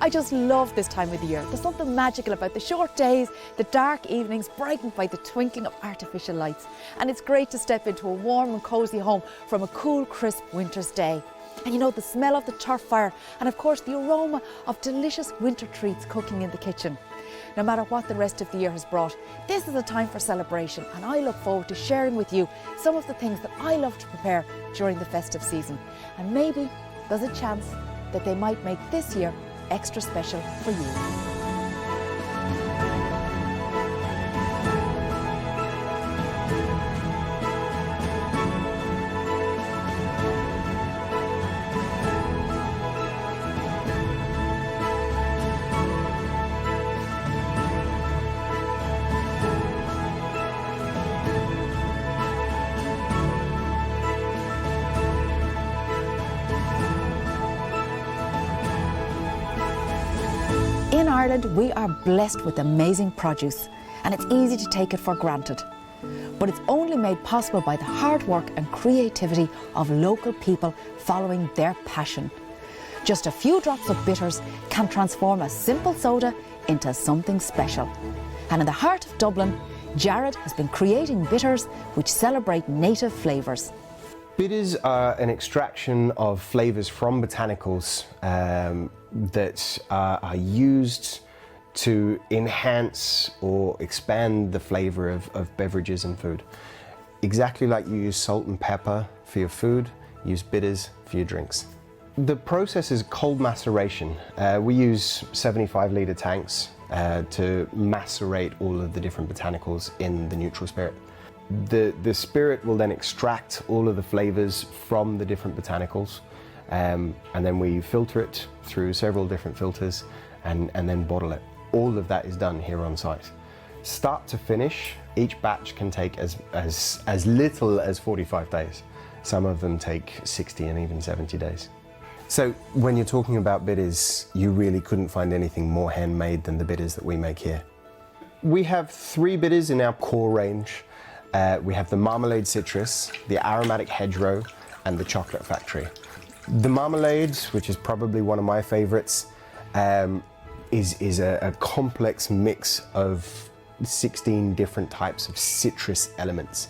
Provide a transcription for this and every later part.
I just love this time of the year. There's something magical about the short days, the dark evenings brightened by the twinkling of artificial lights. And it's great to step into a warm and cosy home from a cool, crisp winter's day. And you know, the smell of the turf fire and of course the aroma of delicious winter treats cooking in the kitchen. No matter what the rest of the year has brought, this is a time for celebration, and I look forward to sharing with you some of the things that I love to prepare during the festive season. And maybe there's a chance that they might make this year extra special for you. In Ireland, we are blessed with amazing produce, and it's easy to take it for granted. But it's only made possible by the hard work and creativity of local people following their passion. Just a few drops of bitters can transform a simple soda into something special. And in the heart of Dublin, Jared has been creating bitters which celebrate native flavours. Bitters are an extraction of flavours from botanicals that are used to enhance or expand the flavour of beverages and food. Exactly like you use salt and pepper for your food, use bitters for your drinks. The process is cold maceration. We use 75-litre tanks to macerate all of the different botanicals in the neutral spirit. The spirit will then extract all of the flavours from the different botanicals, and then we filter it through several different filters and then bottle it. All of that is done here on site. Start to finish, each batch can take as little as 45 days. Some of them take 60 and even 70 days. So when you're talking about bitters, you really couldn't find anything more handmade than the bitters that we make here. We have 3 bitters in our core range. We have the Marmalade Citrus, the Aromatic Hedgerow, and the Chocolate Factory. The Marmalade, which is probably one of my favourites, is a complex mix of 16 different types of citrus elements.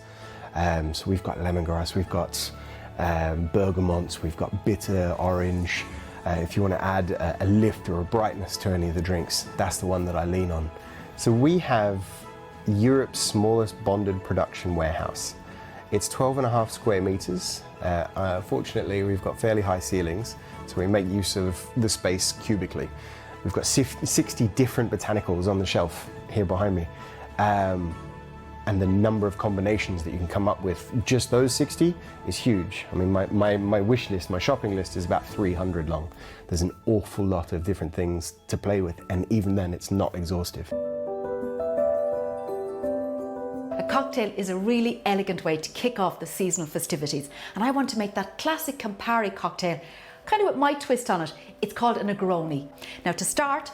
So we've got lemongrass, we've got bergamot, we've got bitter orange. If you want to add a lift or a brightness to any of the drinks, that's the one that I lean on. So we have Europe's smallest bonded production warehouse. It's 12.5 square meters. Fortunately, we've got fairly high ceilings, so we make use of the space cubically. We've got 60 different botanicals on the shelf here behind me. And the number of combinations that you can come up with, just those 60, is huge. I mean, my wish list, my shopping list is about 300 long. There's an awful lot of different things to play with, and even then it's not exhaustive. A cocktail is a really elegant way to kick off the seasonal festivities, and I want to make that classic Campari cocktail kind of with my twist on it. It's called a Negroni. Now to start,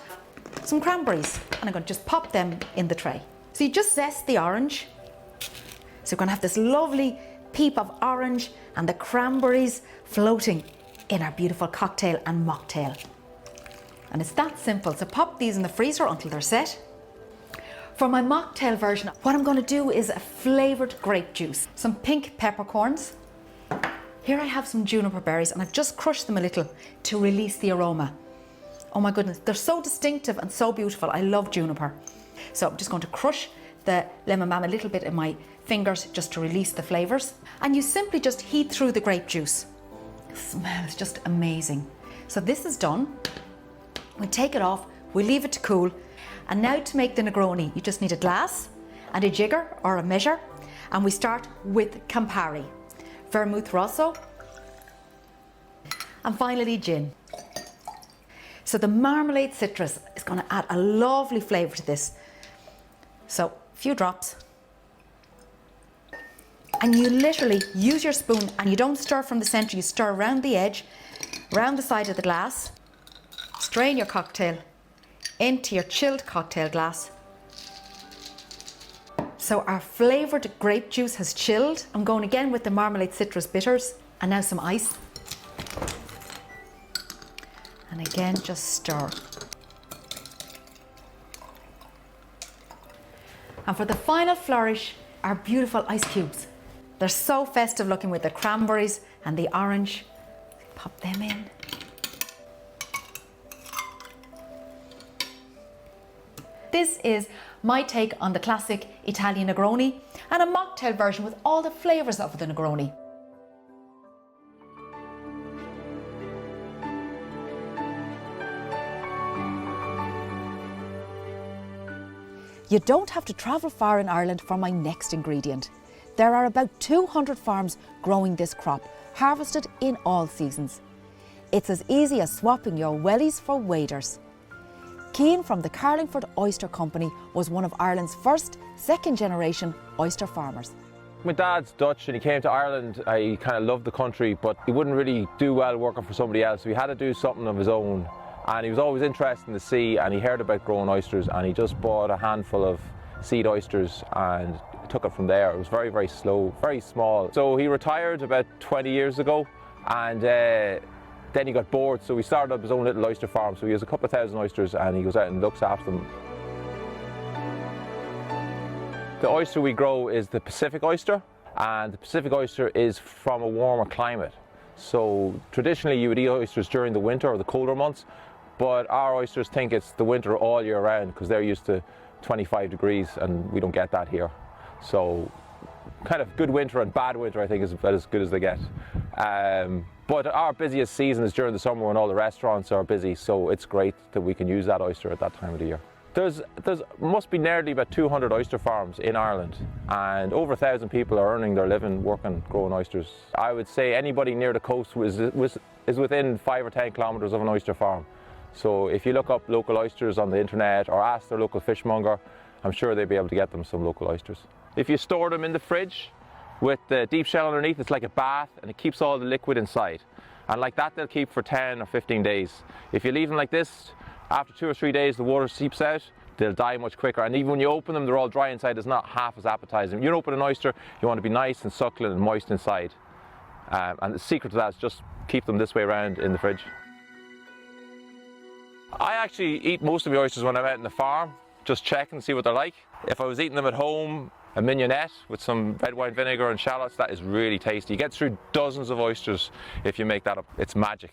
some cranberries, and I'm going to just pop them in the tray. So you just zest the orange. So we're going to have this lovely peep of orange and the cranberries floating in our beautiful cocktail and mocktail. And it's that simple. So pop these in the freezer until they're set. For my mocktail version, what I'm going to do is a flavoured grape juice, some pink peppercorns. Here I have some juniper berries, and I've just crushed them a little to release the aroma. Oh my goodness, they're so distinctive and so beautiful. I love juniper. So I'm just going to crush the lemon balm a little bit in my fingers just to release the flavours. And you simply just heat through the grape juice. The smell is just amazing. So this is done. We take it off, we leave it to cool. And now to make the Negroni, you just need a glass and a jigger or a measure. And we start with Campari, Vermouth Rosso, and finally gin. So the Marmalade Citrus is going to add a lovely flavour to this. So a few drops. And you literally use your spoon, and you don't stir from the centre, you stir around the edge, around the side of the glass. Strain your cocktail into your chilled cocktail glass. So our flavoured grape juice has chilled. I'm going again with the Marmalade Citrus Bitters, and now some ice. And again, just stir. And for the final flourish, our beautiful ice cubes. They're so festive looking with the cranberries and the orange. Pop them in. This is my take on the classic Italian Negroni and a mocktail version with all the flavours of the Negroni. You don't have to travel far in Ireland for my next ingredient. There are about 200 farms growing this crop, harvested in all seasons. It's as easy as swapping your wellies for waders. Cian from the Carlingford Oyster Company was one of Ireland's first second-generation oyster farmers. My dad's Dutch and he came to Ireland. He kind of loved the country, but he wouldn't really do well working for somebody else, so he had to do something of his own. And he was always interested in the sea, and he heard about growing oysters, and he just bought a handful of seed oysters and took it from there. It was very, very slow, very small. So he retired about 20 years ago, and then he got bored, so he started up his own little oyster farm. So he has a couple of thousand oysters, and he goes out and looks after them. The oyster we grow is the Pacific oyster, and the Pacific oyster is from a warmer climate. So traditionally you would eat oysters during the winter or the colder months, but our oysters think it's the winter all year round because they're used to 25 degrees and we don't get that here. So kind of good winter and bad winter, I think, is about as good as they get. But our busiest season is during the summer when all the restaurants are busy, so it's great that we can use that oyster at that time of the year. There's must be nearly about 200 oyster farms in Ireland, and over 1,000 people are earning their living working growing oysters. I would say anybody near the coast is within 5 or 10 kilometres of an oyster farm. So if you look up local oysters on the internet or ask their local fishmonger, I'm sure they'll be able to get them some local oysters. If you store them in the fridge with the deep shell underneath, it's like a bath and it keeps all the liquid inside. And like that they'll keep for 10 or 15 days. If you leave them like this, after 2 or 3 days the water seeps out, they'll die much quicker. And even when you open them, they're all dry inside. It's not half as appetizing. You open an oyster, you want to be nice and succulent and moist inside. And the secret to that is just keep them this way around in the fridge. I actually eat most of the oysters when I'm out in the farm, just check and see what they're like. If I was eating them at home, a mignonette with some red wine vinegar and shallots, that is really tasty. You get through dozens of oysters if you make that up. It's magic.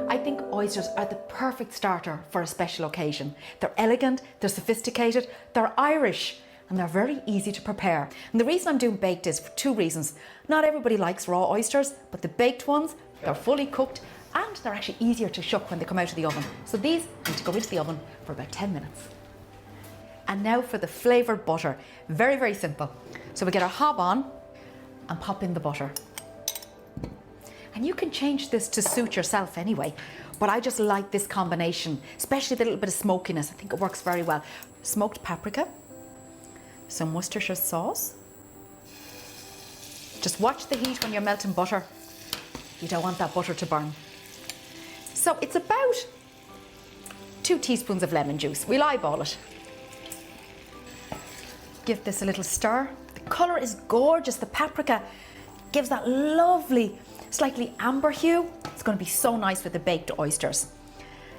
I think oysters are the perfect starter for a special occasion. They're elegant, they're sophisticated, they're Irish, and they're very easy to prepare. And the reason I'm doing baked is for 2 reasons. Not everybody likes raw oysters, but the baked ones, they're fully cooked and they're actually easier to shuck when they come out of the oven. So these need to go into the oven for about 10 minutes. And now for the flavoured butter. Very, very simple. So we get our hob on and pop in the butter. And you can change this to suit yourself anyway, but I just like this combination, especially the little bit of smokiness. I think it works very well. Smoked paprika, some Worcestershire sauce. Just watch the heat when you're melting butter. You don't want that butter to burn. So it's about 2 teaspoons of lemon juice. We'll eyeball it. Give this a little stir. The colour is gorgeous. The paprika gives that lovely, slightly amber hue. It's going to be so nice with the baked oysters.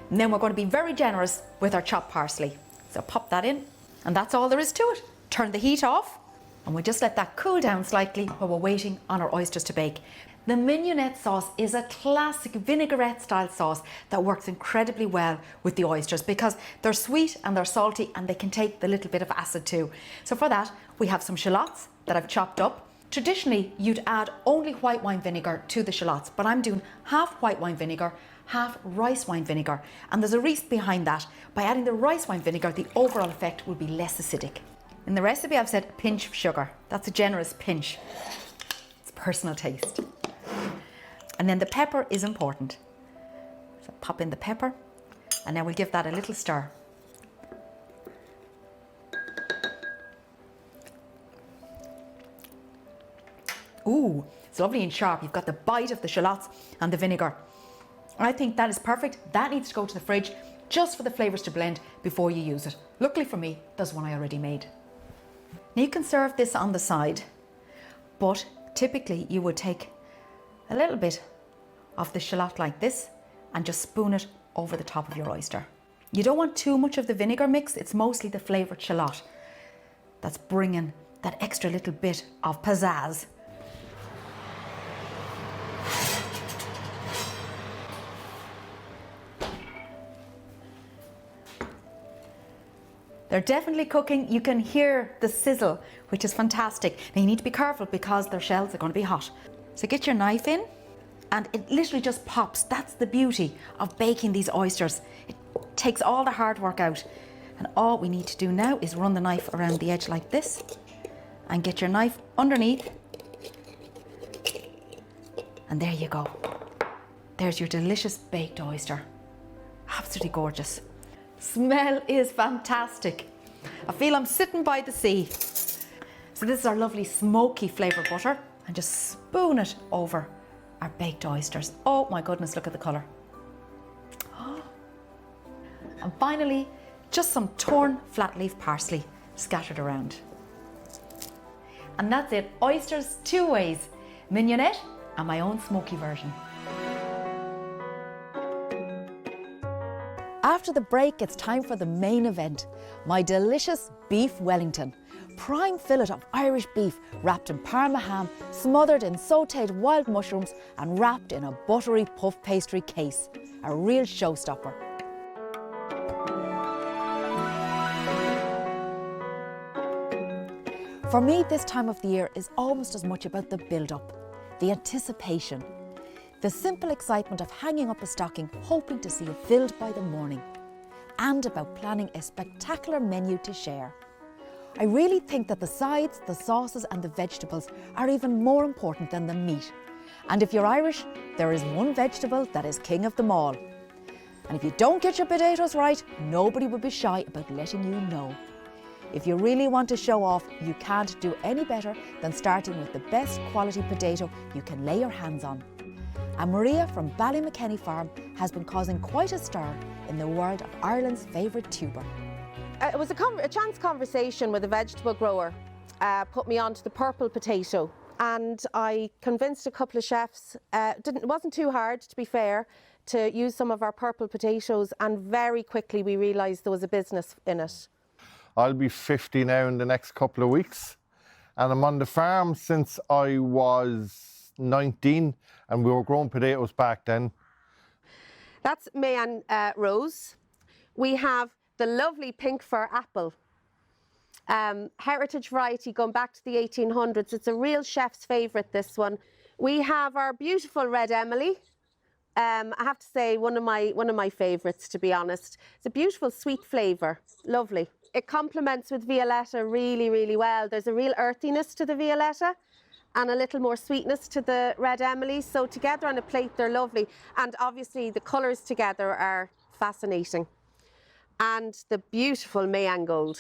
And then we're going to be very generous with our chopped parsley. So pop that in, and that's all there is to it. Turn the heat off, and we just let that cool down slightly while we're waiting on our oysters to bake. The mignonette sauce is a classic vinaigrette style sauce that works incredibly well with the oysters because they're sweet and they're salty and they can take the little bit of acid too. So for that, we have some shallots that I've chopped up. Traditionally, you'd add only white wine vinegar to the shallots, but I'm doing half white wine vinegar, half rice wine vinegar. And there's a reason behind that. By adding the rice wine vinegar, the overall effect will be less acidic. In the recipe, I've said a pinch of sugar. That's a generous pinch. It's personal taste. And then the pepper is important. So pop in the pepper, and now we'll give that a little stir. Ooh, it's lovely and sharp. You've got the bite of the shallots and the vinegar. I think that is perfect. That needs to go to the fridge just for the flavours to blend before you use it. Luckily for me, there's one I already made. Now you can serve this on the side, but typically you would take a little bit of the shallot like this and just spoon it over the top of your oyster. You don't want too much of the vinegar mix. It's mostly the flavoured shallot that's bringing that extra little bit of pizzazz. They're definitely cooking. You can hear the sizzle, which is fantastic. Now you need to be careful because their shells are going to be hot. So get your knife in and it literally just pops. That's the beauty of baking these oysters. It takes all the hard work out. And all we need to do now is run the knife around the edge like this and get your knife underneath. And there you go. There's your delicious baked oyster. Absolutely gorgeous. Smell is fantastic. I feel I'm sitting by the sea. So this is our lovely smoky flavoured butter, and just spoon it over our baked oysters. Oh my goodness, look at the colour. And finally, just some torn flat leaf parsley scattered around. And that's it, oysters two ways, mignonette and my own smoky version. After the break, it's time for the main event, my delicious beef Wellington. Prime fillet of Irish beef wrapped in Parma ham, smothered in sautéed wild mushrooms and wrapped in a buttery puff pastry case. A real showstopper. For me, this time of the year is almost as much about the build-up, the anticipation, the simple excitement of hanging up a stocking, hoping to see it filled by the morning, and about planning a spectacular menu to share. I really think that the sides, the sauces and the vegetables are even more important than the meat. And if you're Irish, there is one vegetable that is king of them all. And if you don't get your potatoes right, nobody will be shy about letting you know. If you really want to show off, you can't do any better than starting with the best quality potato you can lay your hands on. And Maria from Ballymakenny Farm has been causing quite a stir in the world of Ireland's favourite tuber. It was a chance conversation with a vegetable grower, put me onto the purple potato, and I convinced a couple of chefs, it wasn't too hard to be fair, to use some of our purple potatoes, and very quickly we realised there was a business in it. I'll be 50 now in the next couple of weeks, and I'm on the farm since I was 19, and we were growing potatoes back then. That's Mayan Rose. We have the lovely pink fir apple. Heritage variety going back to the 1800s. It's a real chef's favourite, this one. We have our beautiful red Emily. I have to say one of my favourites, to be honest. It's a beautiful sweet flavour, lovely. It complements with Violetta really, really well. There's a real earthiness to the Violetta and a little more sweetness to the red Emily. So together on a plate, they're lovely. And obviously the colours together are fascinating. And the beautiful Mayan Gold.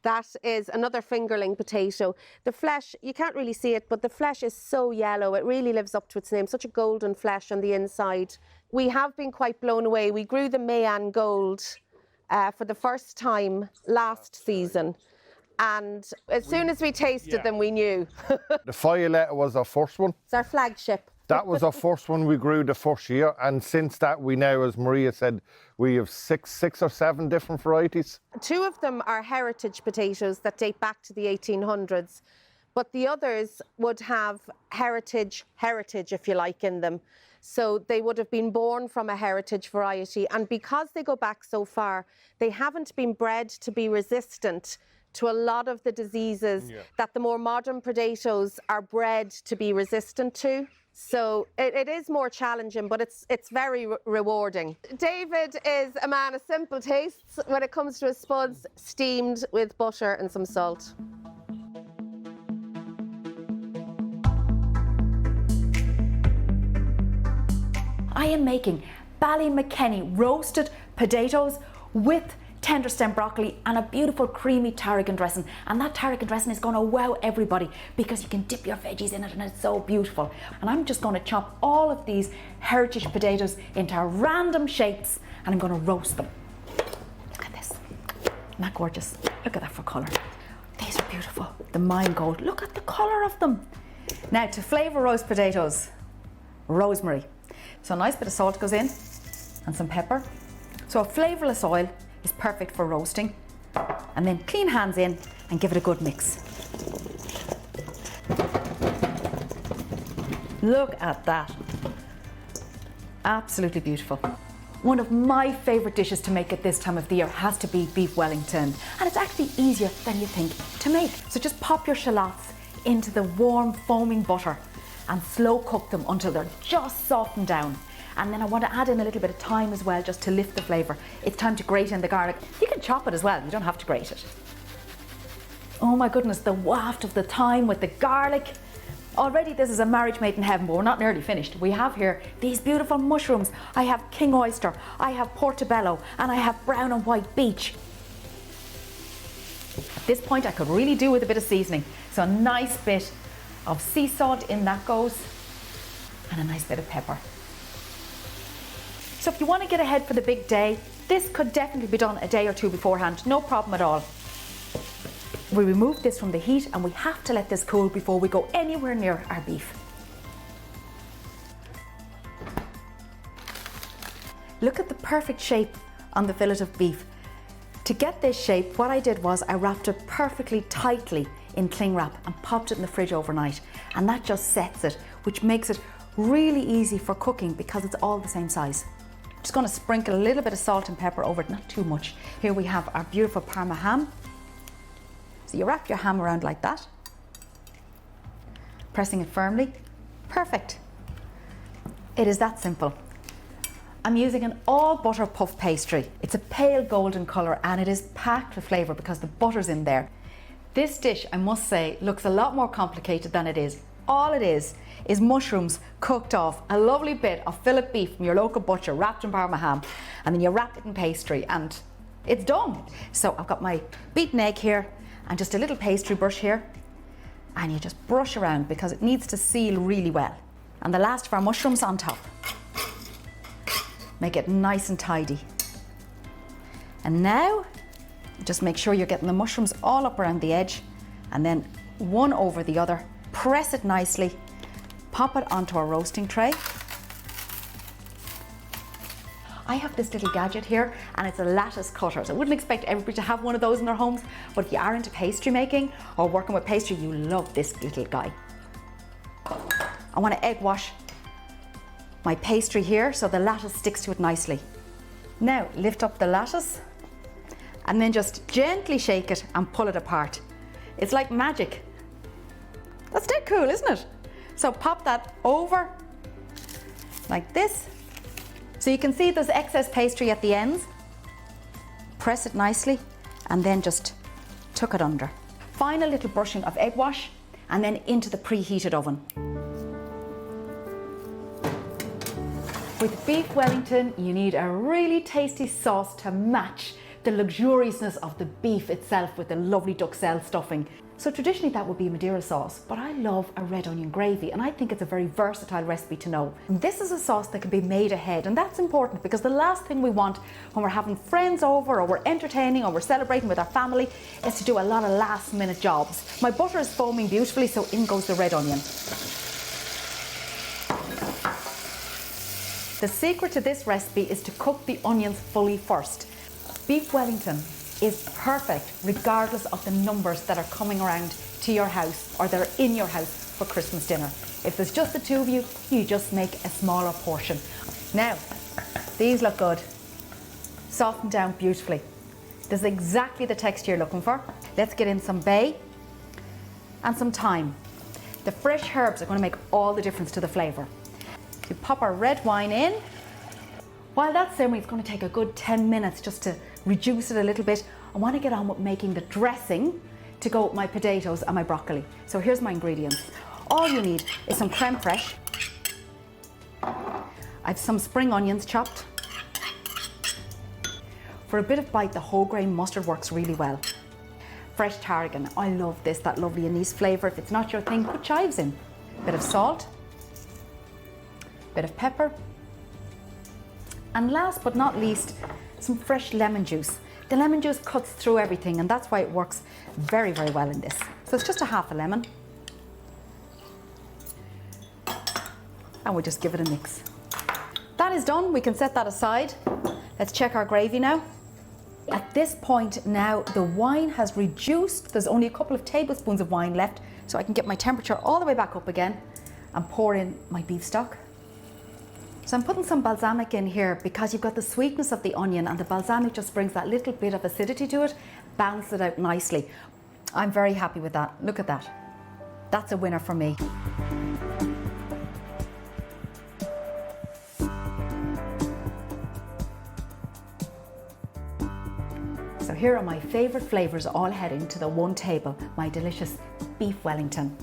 That is another fingerling potato. The flesh, you can't really see it, but the flesh is so yellow. It really lives up to its name. Such a golden flesh on the inside. We have been quite blown away. We grew the Mayan Gold for the first time last season. And as soon as we tasted them, we knew. The Violetta was our first one. It's our flagship. That was our first one we grew the first year, and since that we now, as Maria said, we have six or seven different varieties. Two of them are heritage potatoes that date back to the 1800s, but the others would have heritage if you like in them. So they would have been born from a heritage variety, and because they go back so far, they haven't been bred to be resistant to a lot of the diseases that the more modern potatoes are bred to be resistant to. So it is more challenging, but it's very rewarding. David is a man of simple tastes when it comes to his spuds, steamed with butter and some salt. I am making Ballymakenny roasted potatoes with tender stem broccoli and a beautiful creamy tarragon dressing, and that tarragon dressing is going to wow everybody because you can dip your veggies in it and it's so beautiful. And I'm just going to chop all of these heritage potatoes into random shapes and I'm going to roast them. Look at this, isn't that gorgeous? Look at that for colour. These are beautiful, the Mayan Gold. Look at the colour of them. Now to flavour roast potatoes, rosemary. So a nice bit of salt goes in and some pepper. So a flavourless oil is perfect for roasting. And then clean hands in and give it a good mix. Look at that. Absolutely beautiful. One of my favourite dishes to make at this time of the year has to be beef Wellington. And it's actually easier than you think to make. So just pop your shallots into the warm foaming butter and slow cook them until they're just softened down. And then I want to add in a little bit of thyme as well, just to lift the flavour. It's time to grate in the garlic. You can chop it as well, you don't have to grate it. Oh my goodness, the waft of the thyme with the garlic. Already this is a marriage made in heaven, but we're not nearly finished. We have here these beautiful mushrooms. I have king oyster, I have portobello, and I have brown and white beech. At this point I could really do with a bit of seasoning. So a nice bit of sea salt in that goes, and a nice bit of pepper. So if you want to get ahead for the big day, this could definitely be done a day or two beforehand, no problem at all. We remove this from the heat and we have to let this cool before we go anywhere near our beef. Look at the perfect shape on the fillet of beef. To get this shape, what I did was I wrapped it perfectly tightly in cling wrap and popped it in the fridge overnight. And that just sets it, which makes it really easy for cooking because it's all the same size. Just going to sprinkle a little bit of salt and pepper over it, not too much. Here we have our beautiful Parma ham. So you wrap your ham around like that, pressing it firmly. Perfect. It is that simple. I'm using an all butter puff pastry. It's a pale golden colour and it is packed with flavour because the butter's in there. This dish, I must say, looks a lot more complicated than it is. All it is mushrooms cooked off a lovely bit of fillet beef from your local butcher wrapped in Parma ham, and then you wrap it in pastry and it's done. So I've got my beaten egg here and just a little pastry brush here, and you just brush around because it needs to seal really well. And the last of our mushrooms on top. Make it nice and tidy. And now just make sure you're getting the mushrooms all up around the edge, and then one over the other. Press it nicely, pop it onto a roasting tray. I have this little gadget here and it's a lattice cutter. So I wouldn't expect everybody to have one of those in their homes, but if you are into pastry making or working with pastry, you love this little guy. I want to egg wash my pastry here so the lattice sticks to it nicely. Now lift up the lattice and then just gently shake it and pull it apart. It's like magic. That's dead cool, isn't it? So pop that over like this. So you can see there's excess pastry at the ends. Press it nicely and then just tuck it under. Final little brushing of egg wash and then into the preheated oven. With beef Wellington, you need a really tasty sauce to match the luxuriousness of the beef itself with the lovely duxelle stuffing. So traditionally that would be Madeira sauce, but I love a red onion gravy and I think it's a very versatile recipe to know. And this is a sauce that can be made ahead, and that's important because the last thing we want when we're having friends over or we're entertaining or we're celebrating with our family is to do a lot of last minute jobs. My butter is foaming beautifully, so in goes the red onion. The secret to this recipe is to cook the onions fully first. Beef Wellington is perfect regardless of the numbers that are coming around to your house or that are in your house for Christmas dinner. If there's just the two of you, you just make a smaller portion. Now, these look good. Softened down beautifully. This is exactly the texture you're looking for. Let's get in some bay and some thyme. The fresh herbs are going to make all the difference to the flavour. We pop our red wine in. While that's simmering, it's going to take a good 10 minutes just to reduce it a little bit. I want to get on with making the dressing to go with my potatoes and my broccoli. So here's my ingredients. All you need is some creme fraiche. I've some spring onions chopped. For a bit of bite, the whole grain mustard works really well. Fresh tarragon, I love this, that lovely anise flavour. If it's not your thing, put chives in. Bit of salt, bit of pepper, and last but not least, some fresh lemon juice. The lemon juice cuts through everything and that's why it works very, very well in this. So it's just a half a lemon. And we'll just give it a mix. That is done, we can set that aside. Let's check our gravy now. At this point now, the wine has reduced. There's only a couple of tablespoons of wine left, so I can get my temperature all the way back up again and pour in my beef stock. So I'm putting some balsamic in here because you've got the sweetness of the onion, and the balsamic just brings that little bit of acidity to it, balance it out nicely. I'm very happy with that. Look at that. That's a winner for me. So here are my favourite flavours all heading to the one table. My delicious beef Wellington,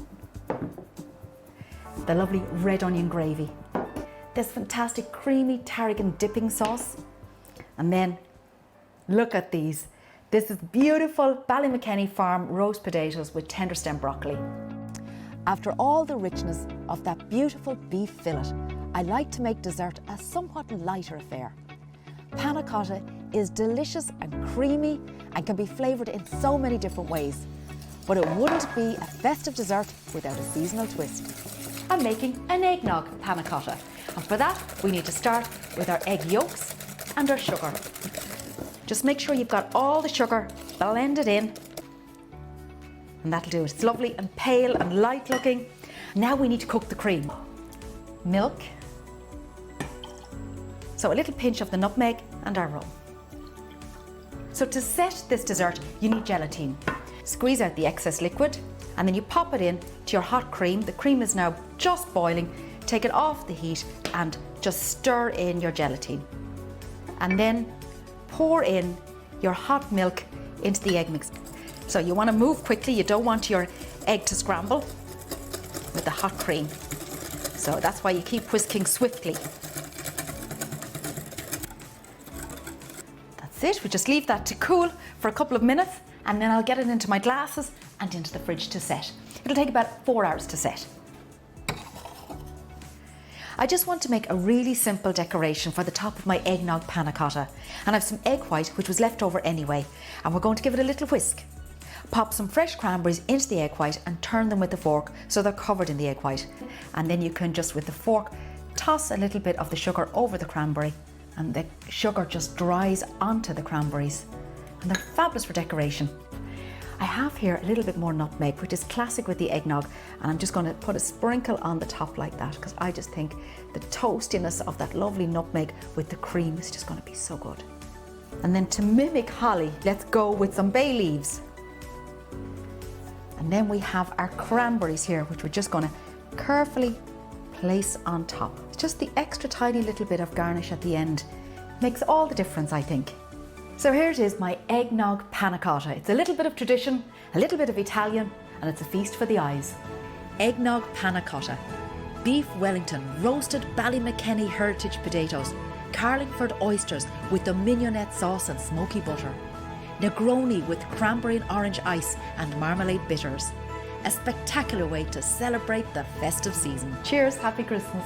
the lovely red onion gravy, this fantastic creamy tarragon dipping sauce, and then look at these. This is beautiful Ballymakenny Farm roast potatoes with tender stem broccoli. After all the richness of that beautiful beef fillet, I like to make dessert a somewhat lighter affair. Panna cotta is delicious and creamy and can be flavoured in so many different ways, but it wouldn't be a festive dessert without a seasonal twist. I'm making an eggnog panna cotta, and for that we need to start with our egg yolks and our sugar. Just make sure you've got all the sugar blended in, and that'll do it. It's lovely and pale and light looking. Now we need to cook the cream. Milk, so a little pinch of the nutmeg and our rum. So to set this dessert, you need gelatine. Squeeze out the excess liquid, and then you pop it in to your hot cream. The cream is now just boiling. Take it off the heat and just stir in your gelatine. And then pour in your hot milk into the egg mix. So you want to move quickly. You don't want your egg to scramble with the hot cream. So that's why you keep whisking swiftly. That's it. We just leave that to cool for a couple of minutes, and then I'll get it into my glasses and into the fridge to set. It'll take about 4 hours to set. I just want to make a really simple decoration for the top of my eggnog panna cotta, and I have some egg white which was left over anyway, and we're going to give it a little whisk. Pop some fresh cranberries into the egg white and turn them with a fork so they're covered in the egg white, and then you can just with the fork toss a little bit of the sugar over the cranberry, and the sugar just dries onto the cranberries, and they're fabulous for decoration. I have here a little bit more nutmeg, which is classic with the eggnog, and I'm just going to put a sprinkle on the top like that because I just think the toastiness of that lovely nutmeg with the cream is just going to be so good. And then to mimic holly, let's go with some bay leaves. And then we have our cranberries here, which we're just going to carefully place on top. It's just the extra tiny little bit of garnish at the end makes all the difference, I think. So here it is, my eggnog panna cotta. It's a little bit of tradition, a little bit of Italian, and it's a feast for the eyes. Eggnog panna cotta, beef Wellington, roasted Ballymakenny heritage potatoes, Carlingford oysters with the mignonette sauce and smoky butter, Negroni with cranberry and orange ice and marmalade bitters. A spectacular way to celebrate the festive season. Cheers, happy Christmas.